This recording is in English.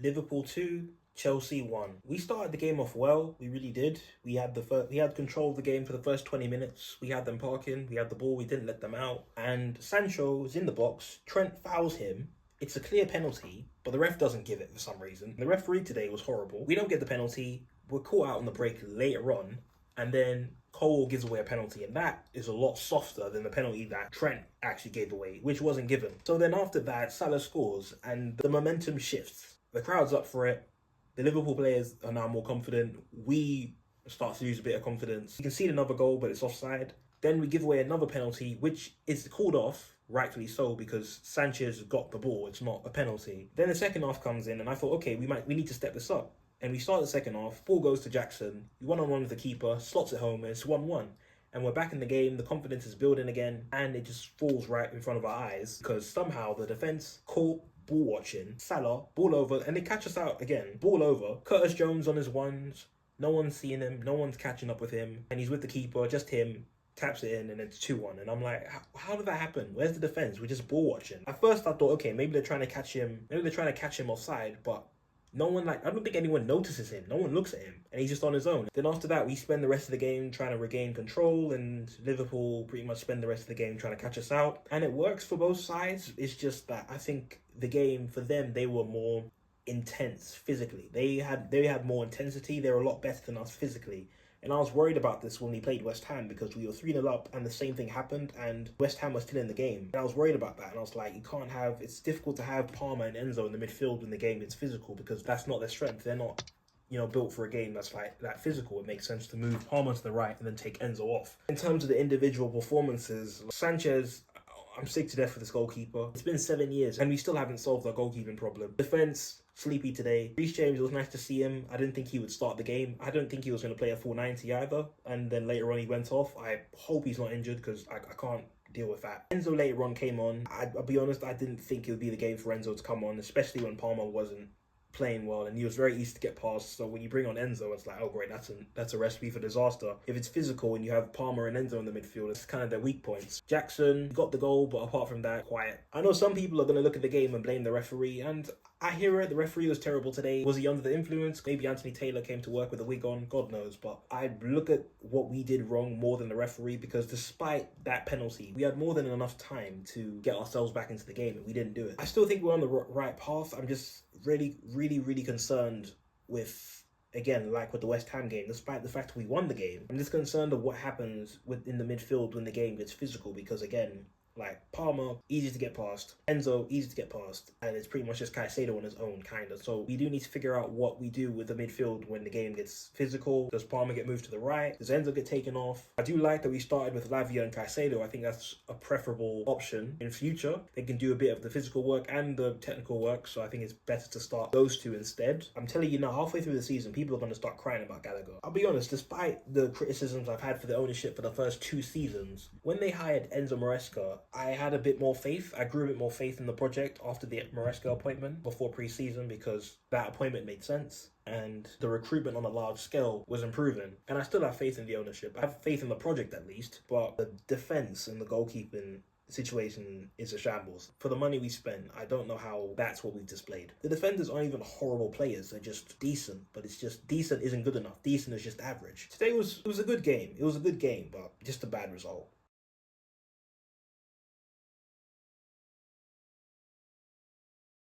Liverpool 2, Chelsea 1. We started the game off well, we really did. We had control of the game for the first 20 minutes. We had them parking, we had the ball, we didn't let them out. And Sancho was in the box, Trent fouls him. It's a clear penalty, but the ref doesn't give it for some reason. The referee today was horrible. We don't get the penalty, we're caught out on the break later on, and then Cole gives away a penalty, and that is a lot softer than the penalty that Trent actually gave away, which wasn't given. So then after that, Salah scores, and the momentum shifts. The crowd's up for it. The Liverpool players are now more confident. We start to lose a bit of confidence. You can see another goal, but it's offside. Then we give away another penalty, which is called off, rightfully so, because Sanchez got the ball. It's not a penalty. Then the second half comes in, and I thought, okay, we need to step this up. And we start the second half, ball goes to Jackson, one-on-one with the keeper, slots it home, and it's 1-1. And we're back in the game, the confidence is building again, and it just falls right in front of our eyes, because somehow the defence caught ball watching, Salah, ball over, and they catch us out again, ball over, Curtis Jones on his ones, no one's seeing him, no one's catching up with him, and he's with the keeper, just him, taps it in, and it's 2-1. And I'm like, how did that happen? Where's the defence? We're just ball watching. At first I thought, okay, maybe they're trying to catch him offside, but no one, I don't think anyone notices him. No one looks at him. And he's just on his own. Then after that, we spend the rest of the game trying to regain control, and Liverpool pretty much spend the rest of the game trying to catch us out. And it works for both sides. It's just that I think the game, for them, they were more intense physically. They had more intensity. They were a lot better than us physically. And I was worried about this when we played West Ham, because we were 3-0 up and the same thing happened and West Ham was still in the game. And I was worried about that, and I was like, it's difficult to have Palmer and Enzo in the midfield when the game is physical, because that's not their strength. They're not, built for a game that's like that physical. It makes sense to move Palmer to the right and then take Enzo off. In terms of the individual performances, Sanchez, I'm sick to death for this goalkeeper. It's been 7 years and we still haven't solved our goalkeeping problem. Defence, sleepy today. Reece James, it was nice to see him. I didn't think he would start the game. I don't think he was going to play a full 90 either. And then later on he went off. I hope he's not injured, because I can't deal with that. Enzo later on came on. I'll be honest, I didn't think it would be the game for Enzo to come on, especially when Palmer wasn't playing well, and he was very easy to get past. So when you bring on Enzo, it's like, oh great, that's a recipe for disaster. If it's physical and you have Palmer and Enzo in the midfield, it's kind of their weak points. Jackson got the goal, but apart from that, quiet. I know some people are going to look at the game and blame the referee, and I hear it. The referee was terrible today. Was he under the influence? Maybe Anthony Taylor came to work with a wig on, God knows. But I look at what we did wrong more than the referee, because despite that penalty, we had more than enough time to get ourselves back into the game, and we didn't do it. I still think we're on the right path. I'm just really concerned with, again, like with the West Ham game, despite the fact we won the game, I'm just concerned of what happens within the midfield when the game gets physical, because again, like Palmer, easy to get past. Enzo, easy to get past. And it's pretty much just Caicedo on his own, kind of. So we do need to figure out what we do with the midfield when the game gets physical. Does Palmer get moved to the right? Does Enzo get taken off? I do like that we started with Lavia and Caicedo. I think that's a preferable option in future. They can do a bit of the physical work and the technical work, so I think it's better to start those two instead. I'm telling you now, halfway through the season, people are going to start crying about Gallagher. I'll be honest, despite the criticisms I've had for the ownership for the first 2 seasons, when they hired Enzo Maresca, I had a bit more faith. I grew a bit more faith in the project after the Maresca appointment before pre-season, because that appointment made sense and the recruitment on a large scale was improving. And I still have faith in the ownership. I have faith in the project at least, but the defence and the goalkeeping situation is a shambles. For the money we spent, I don't know how that's what we've displayed. The defenders aren't even horrible players. They're just decent, but it's just decent isn't good enough. Decent is just average. Today it was a good game. It was a good game, but just a bad result.